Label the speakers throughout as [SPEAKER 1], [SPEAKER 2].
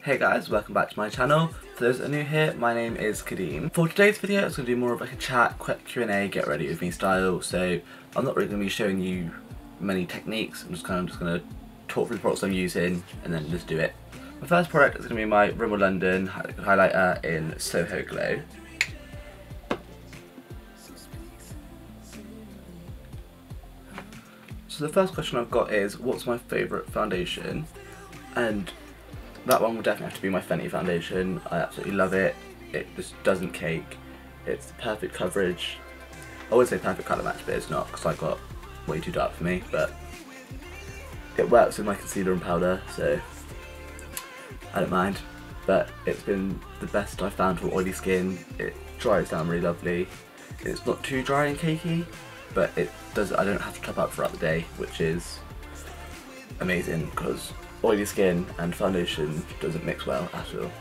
[SPEAKER 1] Hey guys, welcome back to my channel. For those that are new here, my name is Grwm. For today's video, it's going to be more of like a chat, quick Q&A, get ready with me style. So I'm not really going to be showing you many techniques. I'm just going to talk through the products I'm using and then just do it. My first product is going to be my Grwm London highlighter in Soho Glow. So the first question I've got is, what's my favourite foundation? And that one will definitely have to be my Fenty foundation. I absolutely love it. It just doesn't cake. It's perfect coverage. I would say perfect colour match, but it's not because I got way too dark for me. But it works with my concealer and powder, so I don't mind. But it's been the best I've found for oily skin. It dries down really lovely. It's not too dry and cakey, but it does. I don't have to top up throughout the day, which is amazing because oily skin and foundation doesn't mix well at all.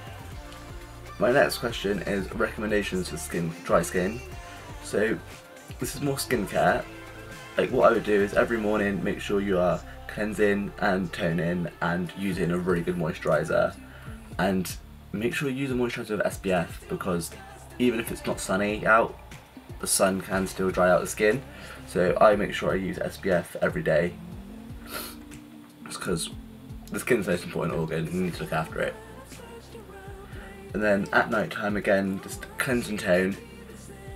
[SPEAKER 1] My next question is recommendations for dry skin. So this is more skincare. Like what I would do is every morning make sure you are cleansing and toning and using a really good moisturiser, and make sure you use a moisturiser with SPF, because even if it's not sunny out, the sun can still dry out the skin. So I make sure I use SPF every day, because the skin's the most important organ, you need to look after it. And then at night time again, just cleanse and tone.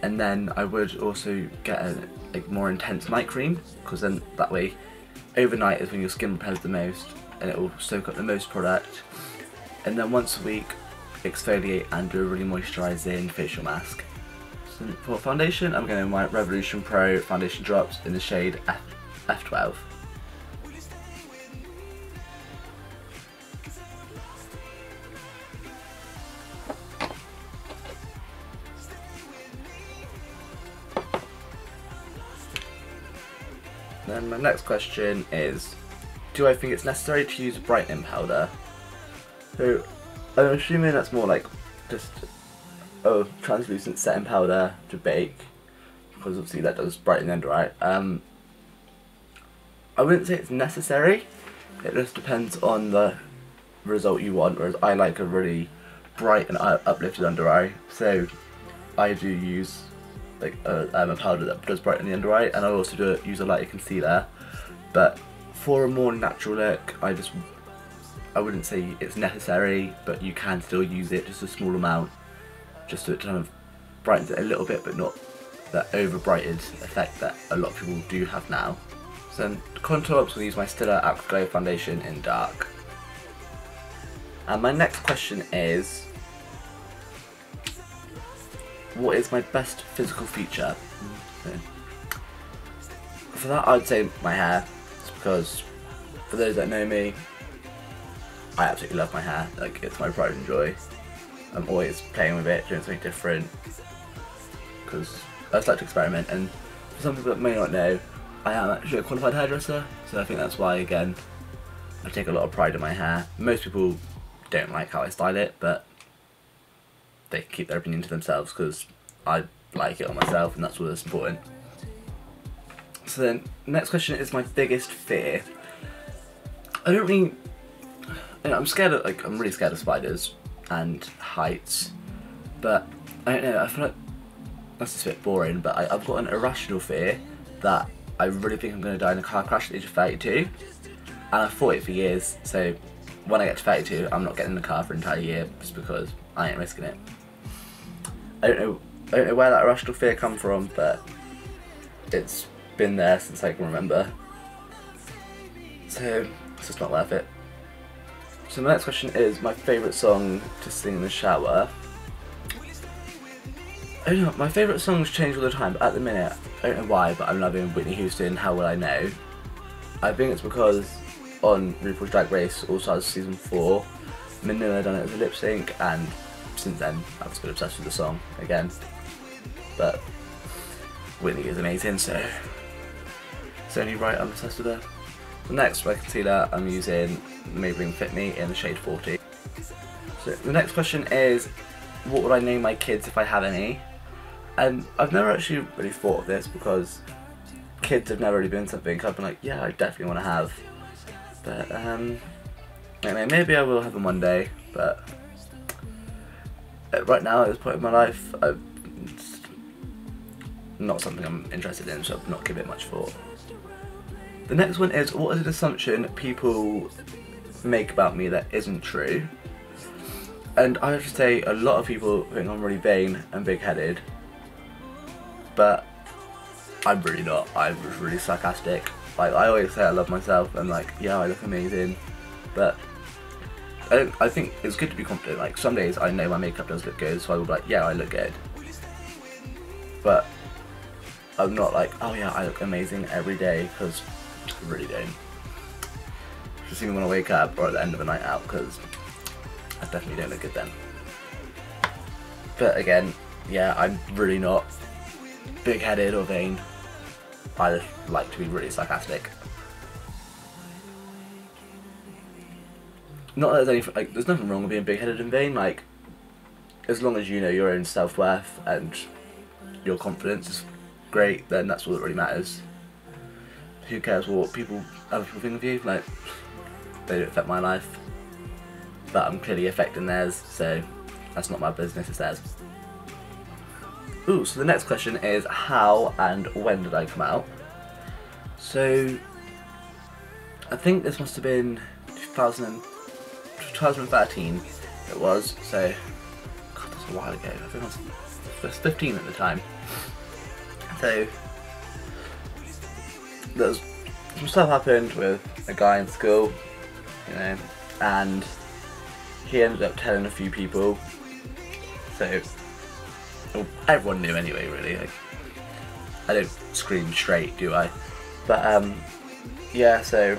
[SPEAKER 1] And then I would also get a more intense night cream, because then that way overnight is when your skin repairs the most and it will soak up the most product. And then once a week exfoliate and do a really moisturising facial mask. So for foundation, I'm going to my Revolution Pro foundation drops in the shade F12. Then my next question is, do I think it's necessary to use a brightening powder? So I'm assuming that's more like just a translucent setting powder to bake, because obviously that does brighten the under eye. I wouldn't say it's necessary, it just depends on the result you want, whereas I like a really bright and uplifted under eye, so I do use like a powder that does brighten the under eye, and I also use a lighter concealer. But for a more natural look, I wouldn't say it's necessary, but you can still use it, just a small amount, just so it kind of brightens it a little bit, but not that over brightened effect that a lot of people do have now. So to contour, I'm going to use my Stila Aqua Glow foundation in dark. And my next question is, what is my best physical feature? For that, I'd say my hair. It's because, for those that know me, I absolutely love my hair. Like, it's my pride and joy. I'm always playing with it, doing something different, because I just like to experiment. And for some people that may not know, I am actually a qualified hairdresser, so I think that's why, again, I take a lot of pride in my hair. Most people don't like how I style it, but they can keep their opinion to themselves, because I like it on myself, and that's what's important. So then, next question is my biggest fear. I don't really, I'm scared of, I'm really scared of spiders and heights, but I don't know, I feel like that's just a bit boring, but I've got an irrational fear that I really think I'm going to die in a car crash at the age of 32, and I've fought it for years, so when I get to 32, I'm not getting in the car for an entire year, just because I ain't risking it. I don't know where that irrational fear comes from, but it's been there since I can remember. So it's just not worth it. So my next question is my favourite song to sing in the shower. I don't know, my favourite songs change all the time, but at the minute, I don't know why, but I'm loving Whitney Houston, How Will I Know. I think it's because on RuPaul's Drag Race All Stars Season 4, Manila done it as a lip sync, and since then I've just been obsessed with the song again. But Whitney is amazing, so it's only right I'm obsessed with her. The next for concealer, I'm using Maybelline Fit Me in the shade 40. So the next question is, what would I name my kids if I have any? And I've never actually really thought of this, because kids have never really been something I've been like, yeah, I definitely want to have. But anyway, maybe I will have them one day, but right now at this point in my life, it's not something I'm interested in, so I've not given it much thought. The next one is, what is an assumption people make about me that isn't true? And I have to say, a lot of people think I'm really vain and big-headed, but I'm really not. I'm just really sarcastic. Like, I always say I love myself and like, yeah, I look amazing, but I think it's good to be confident. Like, some days I know my makeup does look good, so I will be like, yeah, I look good. But I'm not like, oh yeah, I look amazing every day, because I really don't. Just even when I wake up or at the end of a night out, because I definitely don't look good then. But again, yeah, I'm really not big-headed or vain. I just like to be really sarcastic. Not that there's anything, like, there's nothing wrong with being big-headed and vain. Like, as long as you know your own self-worth and your confidence is great, then that's all that really matters. Who cares what other people think of you? Like, they don't affect my life, but I'm clearly affecting theirs, so that's not my business, it's theirs. Ooh, so the next question is, how and when did I come out? So, I think this must have been 2013 it was, so, God, that's a while ago. I think I was 15 at the time. So, there's some stuff happened with a guy in school, you know, and he ended up telling a few people, so, well, everyone knew anyway, really. Like, I don't scream straight, do I? But yeah, so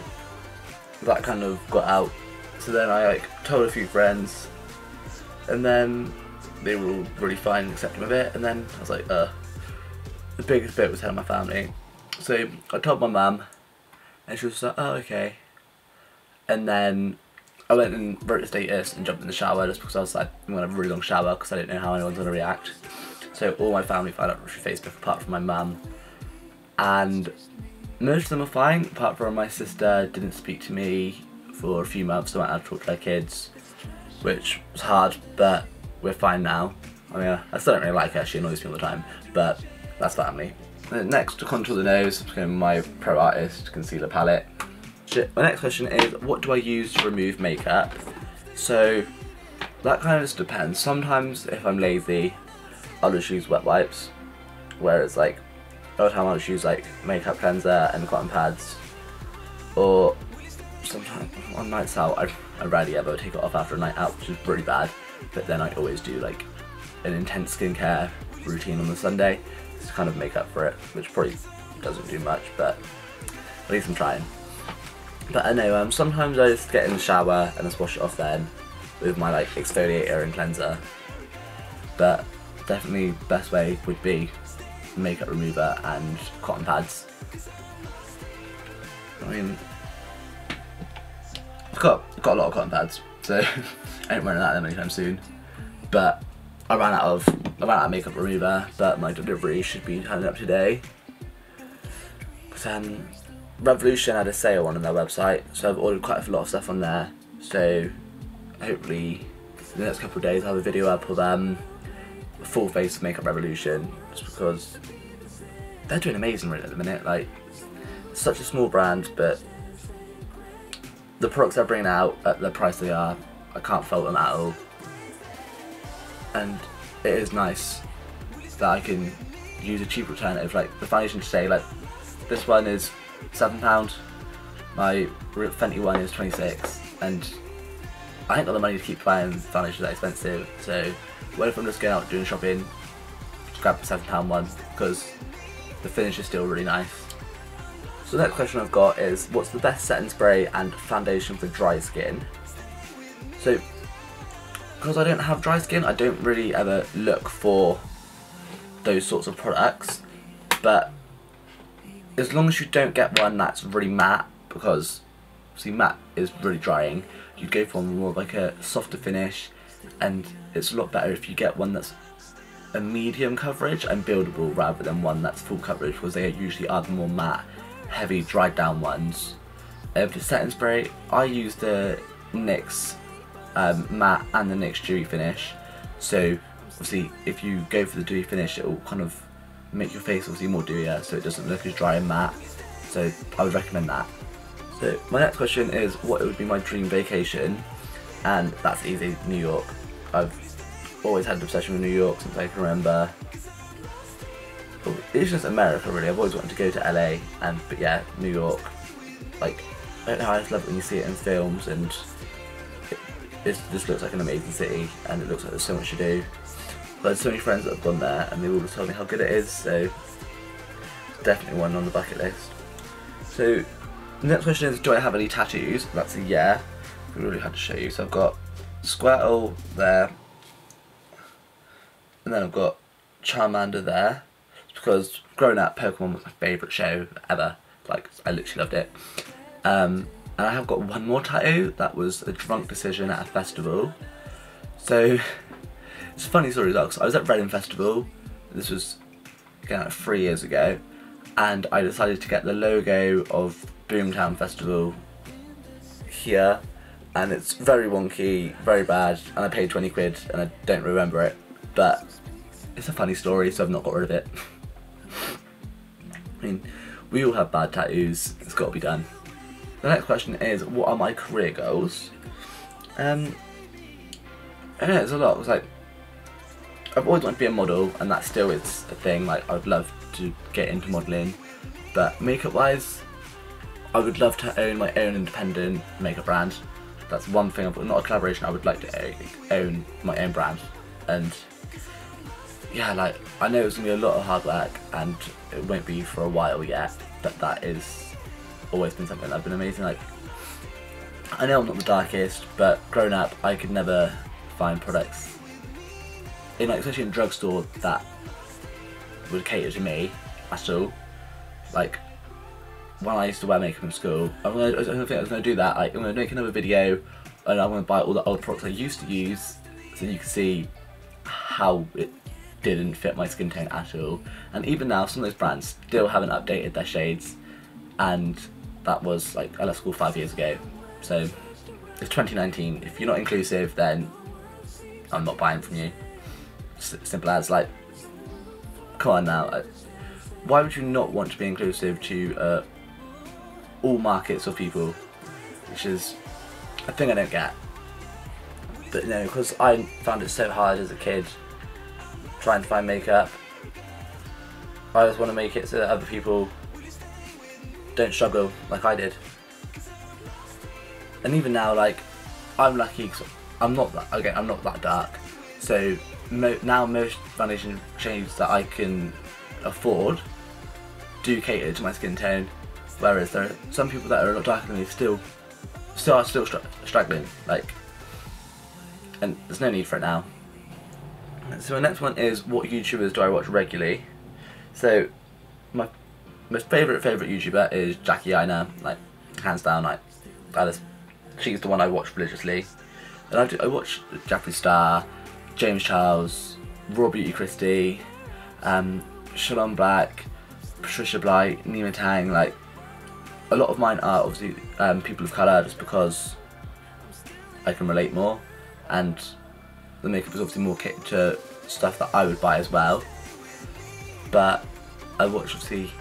[SPEAKER 1] that kind of got out. So then I like told a few friends, and then they were all really fine and accepting of it. And then I was like, the biggest bit was telling my family. So I told my mum, and she was like, oh, okay. And then I went and wrote a status and jumped in the shower just because I was like, I'm going to have a really long shower because I didn't know how anyone's going to react. So all my family found out through Facebook apart from my mum, and most of them are fine apart from my sister didn't speak to me for a few months. I went out to talk to her kids, which was hard, but we're fine now. I mean, I still don't really like her, she annoys me all the time, but that's family. And next, to contour the nose, I'm my Pro Artist concealer palette. My next question is, what do I use to remove makeup? So that kind of just depends. Sometimes if I'm lazy, I'll just use wet wipes, whereas like other time I'll just use like makeup cleanser and cotton pads. Or sometimes on nights out, I rarely ever take it off after a night out, which is pretty bad. But then I always do like an intense skincare routine on the Sunday to kind of make up for it, which probably doesn't do much, but at least I'm trying. But I know, sometimes I just get in the shower and just wash it off then with my like exfoliator and cleanser. But definitely best way would be makeup remover and cotton pads. I mean, I've got a lot of cotton pads, so I ain't running out of them anytime soon. But I ran out of makeup remover, but my delivery should be turning up today. But, Revolution had a sale on their website, so I've ordered quite a lot of stuff on there. So hopefully in the next couple of days I'll have a video up of a full face makeup Revolution, just because they're doing amazing right at the minute. Like, it's such a small brand, but the products they're bringing out at the price they are, I can't fault them at all. And it is nice that I can use a cheap alternative. Like the foundation today, like this one is £7, my Fenty one is 26, and I ain't got the money to keep buying foundation that expensive, so what if I'm just going out doing shopping, just grab the £7 one, because the finish is still really nice. So the next question I've got is, what's the best setting spray and foundation for dry skin? So, because I don't have dry skin, I don't really ever look for those sorts of products, but as long as you don't get one that's really matte, because see, matte is really drying, you go for more of like a softer finish, and it's a lot better if you get one that's a medium coverage and buildable rather than one that's full coverage, because they usually are the more matte, heavy, dried down ones. For setting spray, I use the NYX matte and the NYX dewy finish. So obviously if you go for the dewy finish, it will kind of make your face obviously more dewier, so it doesn't look as dry and matte. So I would recommend that. So my next question is, what would be my dream vacation? And that's easy, New York. I've always had an obsession with New York since I can remember. It's just America really. I've always wanted to go to LA, but yeah, New York. Like, I don't know, I just love it when you see it in films, and it just looks like an amazing city, and it looks like there's so much to do. But there's so many friends that have gone there, and they've all told me how good it is, so definitely one on the bucket list. So the next question is, do I have any tattoos? That's a yeah. I really had to show you. So I've got Squirtle there, and then I've got Charmander there. It's because growing up, Pokemon was my favourite show ever. Like, I literally loved it. And I have got one more tattoo that was a drunk decision at a festival. So it's a funny story though, because I was at Reading Festival. This was again like 3 years ago, and I decided to get the logo of Boomtown Festival here, and it's very wonky, very bad, and I paid 20 quid and I don't remember it, but it's a funny story, so I've not got rid of it. I mean, we all have bad tattoos, it's got to be done. The next question is, what are my career goals? I don't know, there's a lot. It's like, I've always wanted to be a model, and that still is a thing. Like, I would love to get into modelling, but makeup wise, I would love to own my own independent makeup brand. That's one thing, not a collaboration, I would like to own my own brand. And yeah, like, I know it's going to be a lot of hard work, and it won't be for a while yet, but that is always been something that's been amazing. Like, I know I'm not the darkest, but growing up I could never find products in, like, especially in drugstore, that would cater to me at all. Like, when I used to wear makeup in school, I was going to do that. Like, I'm going to make another video, and I'm going to buy all the old products I used to use, so you can see how it didn't fit my skin tone at all. And even now, some of those brands still haven't updated their shades, and that was like, I left school 5 years ago, so it's 2019. If you're not inclusive, then I'm not buying from you. Simple as. Like, come on now. Why would you not want to be inclusive to all markets of people? Which is a thing I don't get. But no, because I found it so hard as a kid trying to find makeup, I just want to make it so that other people don't struggle like I did. And even now, like, I'm lucky because I'm not that dark, so now most foundation shades that I can afford do cater to my skin tone, whereas there are some people that are a lot darker than me still are struggling, like, and there's no need for it now. So my next one is, what YouTubers do I watch regularly? So my most favourite YouTuber is Jackie Aina, like, hands down. Like, she's the one I watch religiously. And I watch Jeffree Star, James Charles, Raw Beauty Christie, Shalom Black, Patricia Blight, Nima Tang. Like, a lot of mine are obviously people of colour, just because I can relate more, and the makeup is obviously more catered to stuff that I would buy as well. But I watch obviously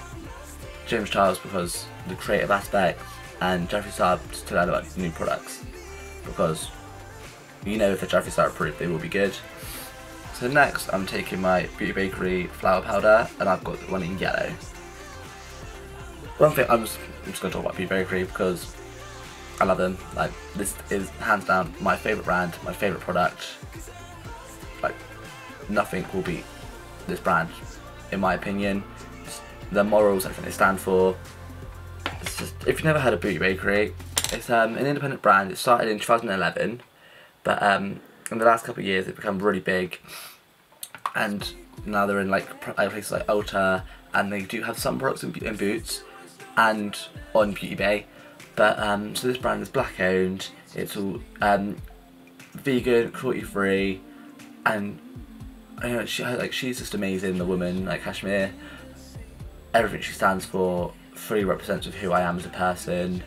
[SPEAKER 1] James Charles because the creative aspect, and Jeffree Star just to learn about new products, because you know if they're Jeffree Star approved, they will be good. So next I'm taking my Beauty Bakery flour powder, and I've got one in yellow. One thing, I'm just going to talk about Beauty Bakery because I love them. Like, this is hands down my favourite brand, my favourite product. Like, nothing will beat this brand, in my opinion. The morals, everything they stand for. It's just, if you've never heard of Beauty Bakery, it's an independent brand. It started in 2011, but in the last couple of years they've become really big, and now they're in like places like Ulta, and they do have some products in Boots and on Beauty Bay. But so this brand is black owned. It's all vegan, cruelty free, and I know she's just amazing. The woman, like Kashmir, everything she stands for fully represents of who I am as a person.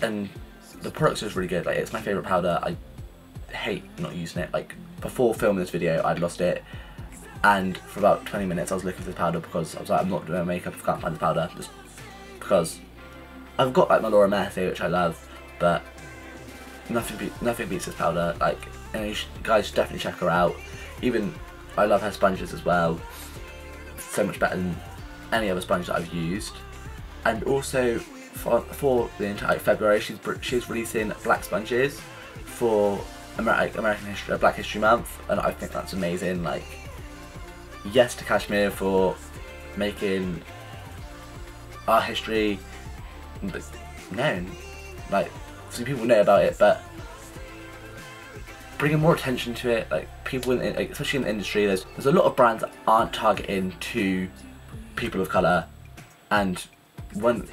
[SPEAKER 1] and the product's just really good. Like, it's my favourite powder. I hate not using it. Like, before filming this video, I'd lost it, and for about 20 minutes I was looking for this powder because I was like, I'm not doing my makeup if I can't find the powder, just because I've got like my Laura Mercier, which I love, but nothing beats this powder. Like, and you guys should definitely check her out. Even I love her sponges as well, so much better than any other sponge that I've used. And also for the entire February, she's releasing black sponges for American History, Black History Month, and I think that's amazing. Like, yes to Kashmir for making our history known. Like, some people know about it, but bringing more attention to it. Like, people especially in the industry, there's a lot of brands that aren't targeting to people of colour, and when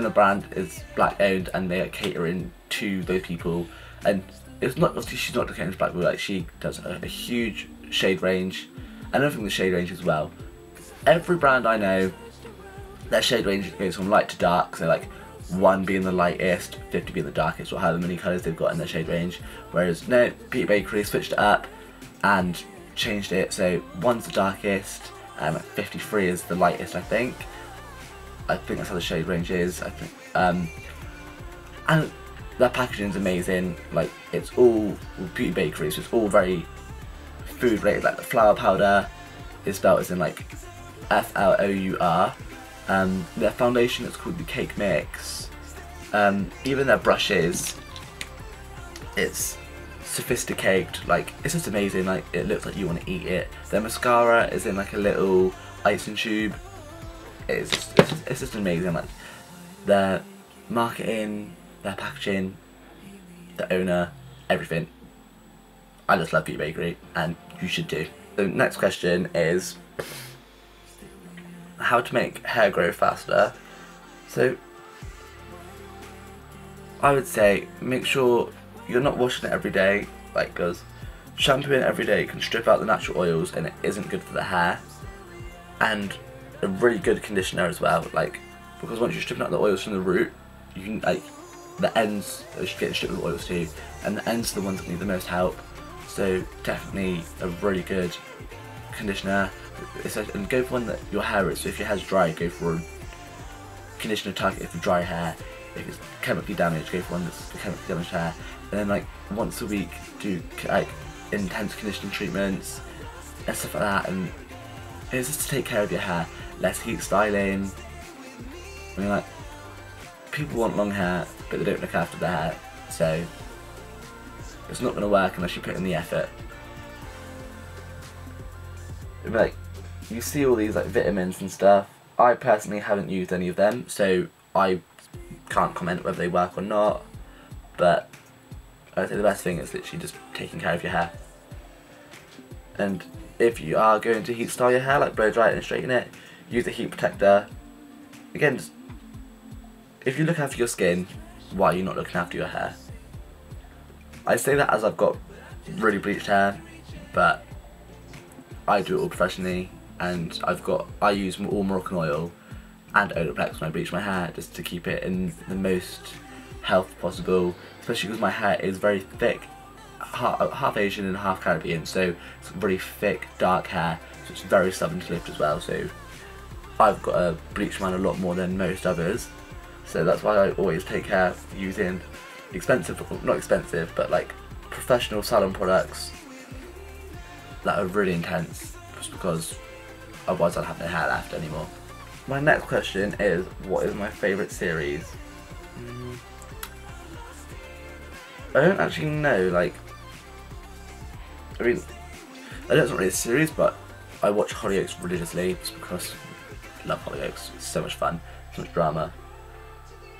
[SPEAKER 1] a brand is black owned and they are catering to those people, and it's not, obviously she's not catering to black people, like, she does a huge shade range, and I think the shade range as well. Every brand I know, their shade range goes from light to dark, so like 1 being the lightest, 50 being the darkest, or however many colours they've got in their shade range. Whereas no, Beauty Bakery switched it up and changed it, so 1's the darkest and 53 is the lightest, I think. That's how the shade range is, I think. And their packaging is amazing. Like, it's all Beauty Bakery, so it's all very food related. Like, the flour powder is spelled as in like Flour. Their foundation is called the Cake Mix. Even their brushes, it's sophisticated. Like, it's just amazing. Like, it looks like you want to eat it. Their mascara is in like a little icing tube. It's just amazing. Like, their marketing, their packaging, the owner, everything. I just love Beauty Bakery, and you should do. The next question is how to make hair grow faster. So I would say make sure you're not washing it every day, like, because shampooing every day can strip out the natural oils and it isn't good for the hair. And a really good conditioner as well, like, because once you're stripping out the oils from the root, you can, like, the ends are getting stripped of oils too, and the ends are the ones that need the most help. So definitely a really good conditioner. And go for one that your hair is, so if your hair's dry, go for a conditioner targeted for dry hair. If it's chemically damaged, go for one that's chemically damaged hair. And then, like, once a week do like intense conditioning treatments and stuff like that. And it's just to take care of your hair, less heat styling. I mean, like, people want long hair but they don't look after their hair, so it's not going to work unless you put in the effort. Like, you see all these like vitamins and stuff. I personally haven't used any of them, so I can't comment whether they work or not, but I'd say the best thing is literally just taking care of your hair. And if you are going to heat style your hair, like blow dry it and straighten it, use a heat protector. Again, just, if you look after your skin, why are you not looking after your hair? I say that as I've got really bleached hair, but I do it all professionally, and I use all Moroccan oil and Olaplex when I bleach my hair, just to keep it in the most health possible, especially because my hair is very thick, half Asian and half Caribbean, so it's really thick, dark hair, so it's very stubborn to lift as well. So I've got to bleach mine a lot more than most others, so that's why I always take care using not expensive, but like professional salon products that are really intense, just because otherwise I'd have no hair left anymore. My next question is, what is my favourite series? I don't actually know, like, I mean, I know it's not really a series, but I watch Hollyoaks religiously just because I love Hollyoaks. It's so much fun, so much drama.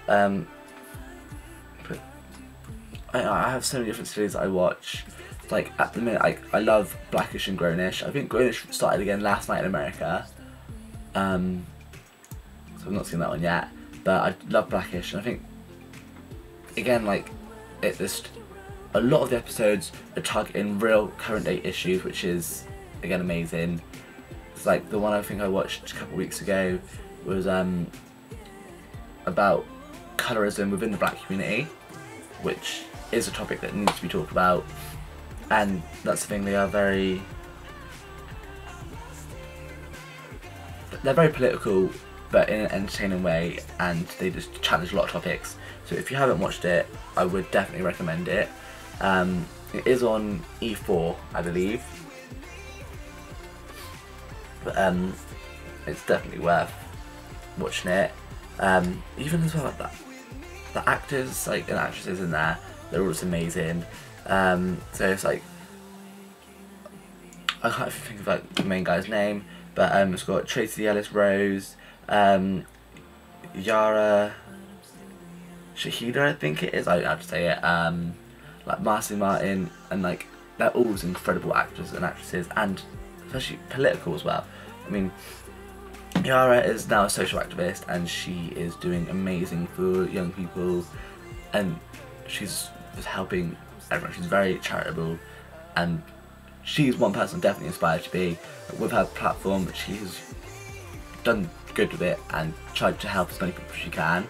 [SPEAKER 1] But I have so many different series that I watch. Like, at the minute, I love Blackish and Grownish. I think Grownish started again last night in America. So I've not seen that one yet, but I love Blackish, and I think, again, like, it's just a lot of the episodes are targeting real current day issues, which is, again, amazing. It's like the one I think I watched a couple of weeks ago was about colorism within the black community, which is a topic that needs to be talked about, and that's the thing, they're very political, but in an entertaining way, and they just challenge a lot of topics. So if you haven't watched it, I would definitely recommend it. It is on E4, I believe, but it's definitely worth watching it. Even as well, like that, the actors and actresses in there, they're all just amazing. So it's like, I can't even think of like the main guy's name, but it's got Tracy Ellis Rose, Yara Shahida, I think it is, I don't have to say it, like Marcy Martin, and like they're all incredible actors and actresses, and especially political as well. I mean, Yara is now a social activist, and she is doing amazing for young people, and she's just helping everyone. She's very charitable, and she's one person I'm definitely inspired to be. With her platform, she's done good with it and tried to help as many people as she can.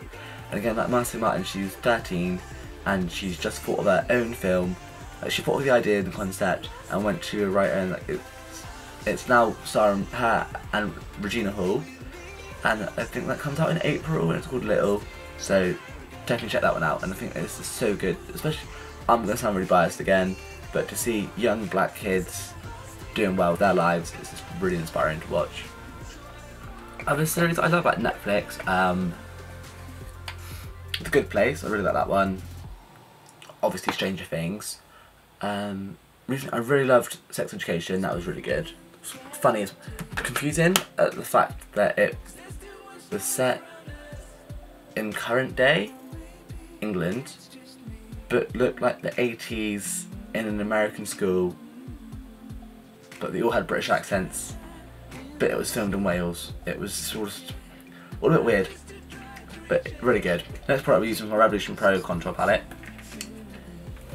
[SPEAKER 1] And again, like Marcy Martin, she's 13 and she's just thought of her own film. Like, she thought of the idea and the concept and went to a writer, and like, it's now starring her and Regina Hall, and I think that comes out in April, and it's called Little, so definitely check that one out. And I think this is so good, especially, I'm going to sound really biased again, but to see young black kids doing well with their lives, it's just really inspiring to watch. Other series I love about Netflix, The Good Place, I really like that one. Obviously Stranger Things. Recently I really loved Sex Education, that was really good. Funny, it's confusing at the fact that it was set in current day England, but looked like the 80s in an American school, but they all had British accents, but it was filmed in Wales. It was sort of a little bit weird, but really good. Next product we're using my Revolution Pro contour palette.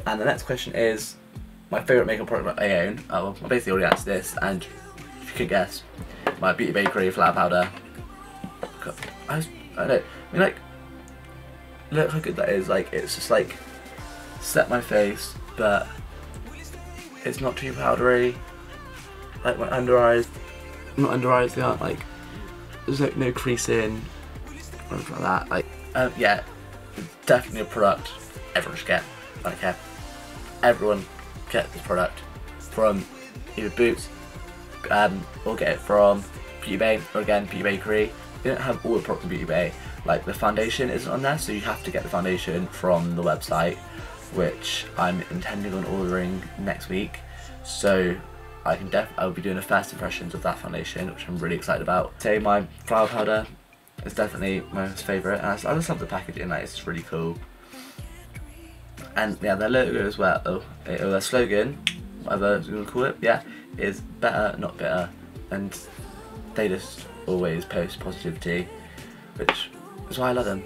[SPEAKER 1] And the next question is my favourite makeup product I own. Oh, I basically already answered this, and if you could guess, my Beauty Bakery flour powder. I don't know, I mean, like, look how good that is. Like, it's just like set my face, but it's not too powdery. Like my under eyes, not under eyes, they aren't like, there's like no creasing or anything like that. Like, yeah, definitely a product everyone should get. I don't care. Everyone get this product from either Boots, or get it from Beauty Bay, or again Beauty Bakery. They don't have all the products from Beauty Bay. Like, the foundation isn't on there, so you have to get the foundation from the website, which I'm intending on ordering next week. So I'll be doing a first impressions of that foundation, which I'm really excited about. Say my flour powder is definitely my most favourite, and I just love the packaging. Like, it's really cool. And yeah, their logo as well, or their slogan, whatever you want to call it, yeah, is better, not bitter, and they just always post positivity, which is why I love them.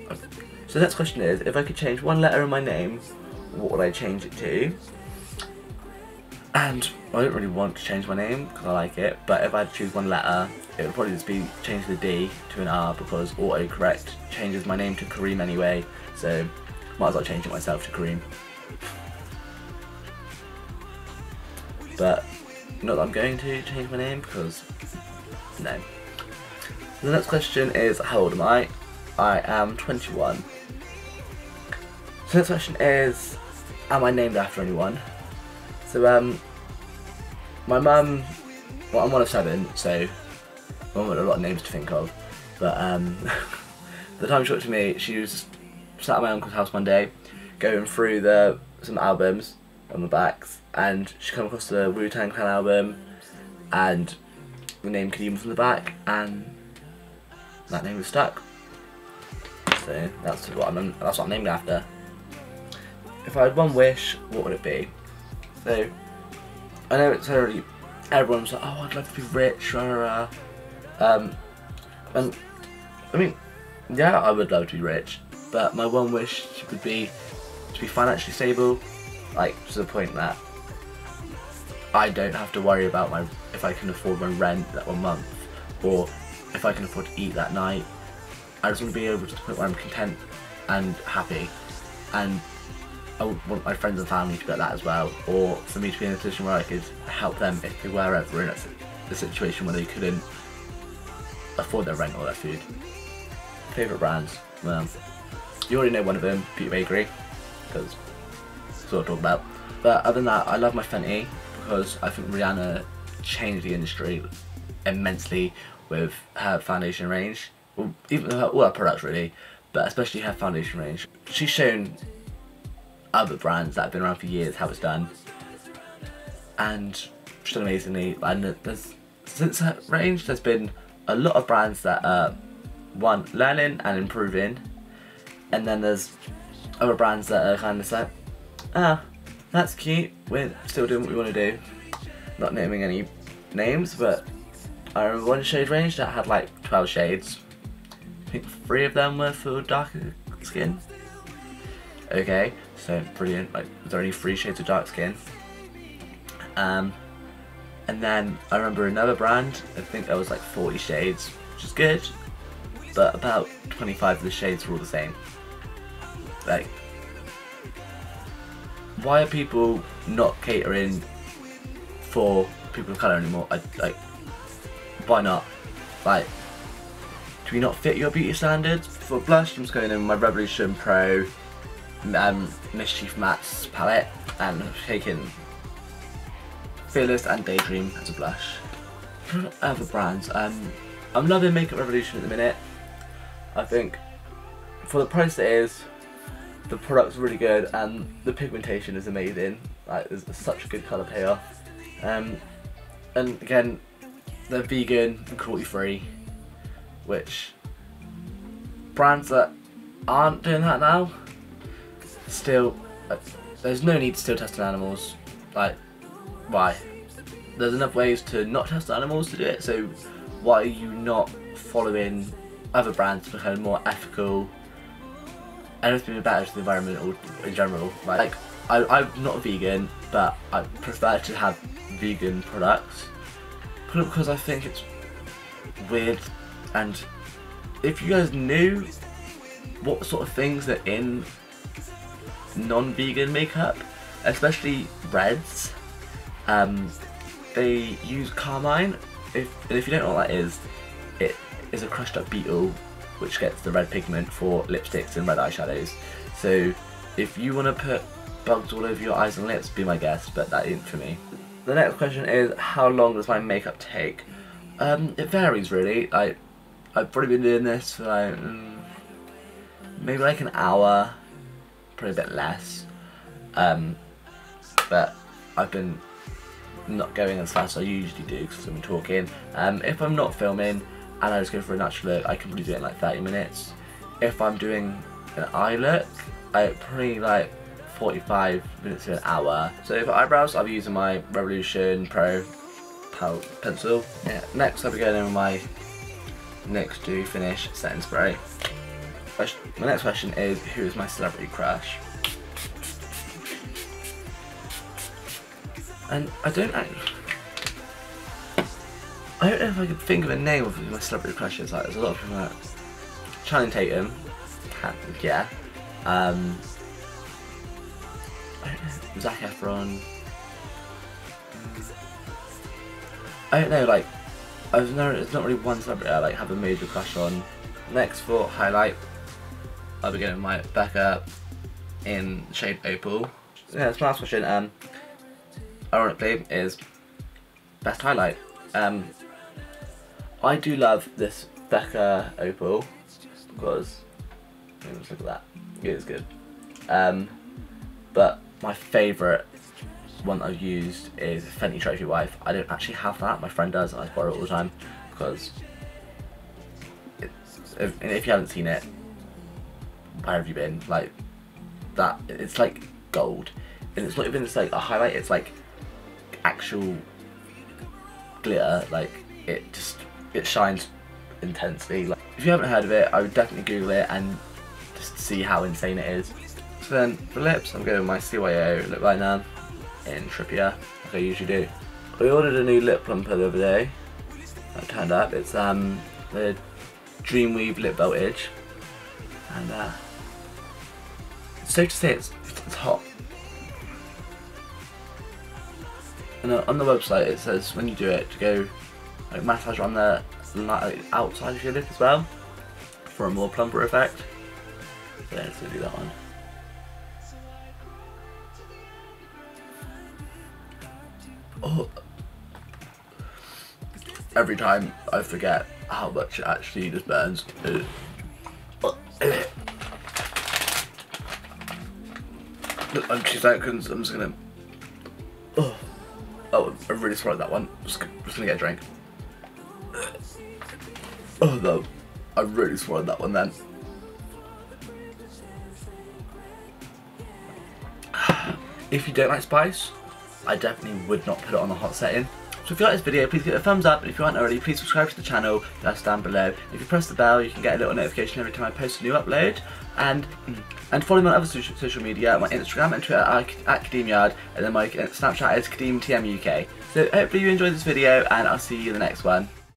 [SPEAKER 1] So the next question is, if I could change one letter in my name, what would I change it to? And I don't really want to change my name because I like it, but if I had to choose one letter, it would probably just be change the D to an R, because autocorrect changes my name to Grwm anyway, so might as well change it myself to Grwm. But not that I'm going to change my name, because no. The next question is, how old am I? I am 21. So the next question is, am I named after anyone? So my mum, well, I'm one of 7, so my mum had a lot of names to think of, but the time she talked to me, she was sat at my uncle's house one day, going through some albums on the backs, and she came across the Wu-Tang Clan album, and the name Grwm from the back, and that name was stuck. So that's what I'm named after. If I had one wish, what would it be? So I know it's already, everyone's like, oh, I'd love to be rich, and I mean, yeah, I would love to be rich, but my one wish would be to be financially stable, like to the point that I don't have to worry about if I can afford my rent that 1 month, or if I can afford to eat that night. I just want to be able to the point where I'm content and happy, and I would want my friends and family to be like that as well, or for me to be in a position where I could help them if they were ever in a situation where they couldn't afford their rent or their food. Favourite brands? Well, you already know one of them, Beauty Bakery, because that's what I talk about. But other than that, I love my Fenty because I think Rihanna changed the industry immensely with her foundation range. Well, even all her products really, but especially her foundation range. She's shown other brands that have been around for years how it's done, and she's done amazingly. And since her range, there's been a lot of brands that are learning and improving, and then there's other brands that are kind of like, ah, that's cute, we're still doing what we want to do. Not naming any names, but I remember one shade range that had like 12 shades. I think 3 of them were for darker skin. Okay, so brilliant. Like, was there only 3 shades of dark skin? And then I remember another brand, I think there was like 40 shades, which is good, but about 25 of the shades were all the same. Like, why are people not catering for people of colour anymore? Like, why not? Like, do we not fit your beauty standards? For blush, I'm just going in with my Revolution Pro Mischief Mattes palette, and I'm taking Fearless and Daydream as a blush. Other brands, I'm loving Makeup Revolution at the minute. I think for the price it is, the product's really good and the pigmentation is amazing. Like, there's such a good colour payoff. And again, they're vegan and cruelty free, which brands that aren't doing that now, still, there's no need to still test on animals. Like, why? There's enough ways to not test on animals to do it, so why are you not following other brands to become more ethical and it's been better to the environment in general? Like I'm not vegan, but I prefer to have vegan products because I think it's weird. And if you guys knew what sort of things are in non-vegan makeup, especially reds, they use carmine. If you don't know what that is, it is a crushed up beetle which gets the red pigment for lipsticks and red eyeshadows. So if you want to put bugs all over your eyes and lips, be my guest, but that isn't for me. The next question is, how long does my makeup take? It varies really. I've probably been doing this for like, maybe like an hour, probably a bit less. But I've been not going as fast as I usually do because I'm talking. If I'm not filming and I just go for a natural look, I can probably do it in like 30 minutes. If I'm doing an eye look, I probably like 45 minutes to an hour. So for eyebrows, I'll be using my Revolution Pro pencil. Yeah. Next, I'll be going in with my NYX Dewy Finish setting spray. My next question is, who is my celebrity crush? And I don't know if I could think of a name of who my celebrity crush is. Like, there's a lot of people like Channing Tatum, yeah. I don't know, Zac Efron. I don't know, like, there's not really one celebrity I like have a major crush on. Next, for highlight, I'll be going with my Becca in the shade Opal. Yeah, that's my last question. Ironically, is best highlight. I do love this Becca Opal because, let's look at that, it is good. But my favourite one I've used is Fenty Trophy Wife. I don't actually have that, my friend does, and I borrow it all the time because if you haven't seen it, where have you been? Like, that, it's like gold. And it's not even just like a highlight, it's like actual glitter. Like, it shines intensely. Like, if you haven't heard of it, I would definitely Google it and just see how insane it is. So then for lips, I'm going with my CYO lip liner in Trippier, like I usually do. I ordered a new lip plumper the other day that turned up. It's the Dreamweave Lip Voltage, and safe to say it's hot. And on the website it says when you do it to go like massage on the like, outside of your lip as well for a more plumper effect. So yeah, let's do that one. Oh, every time I forget how much it actually just burns. Look, I'm 2 seconds. I'm just gonna. Oh, I really swallowed that one. Just gonna get a drink. Oh no, I really swallowed that one then. If you don't like spice, I definitely would not put it on the hot setting. So if you like this video, please give it a thumbs up, and if you aren't already, please subscribe to the channel, that's down below. If you press the bell, you can get a little notification every time I post a new upload, and follow me on other social media, my Instagram and Twitter at KadimYard, and then my Snapchat is KadimTMUK. So hopefully you enjoyed this video, and I'll see you in the next one.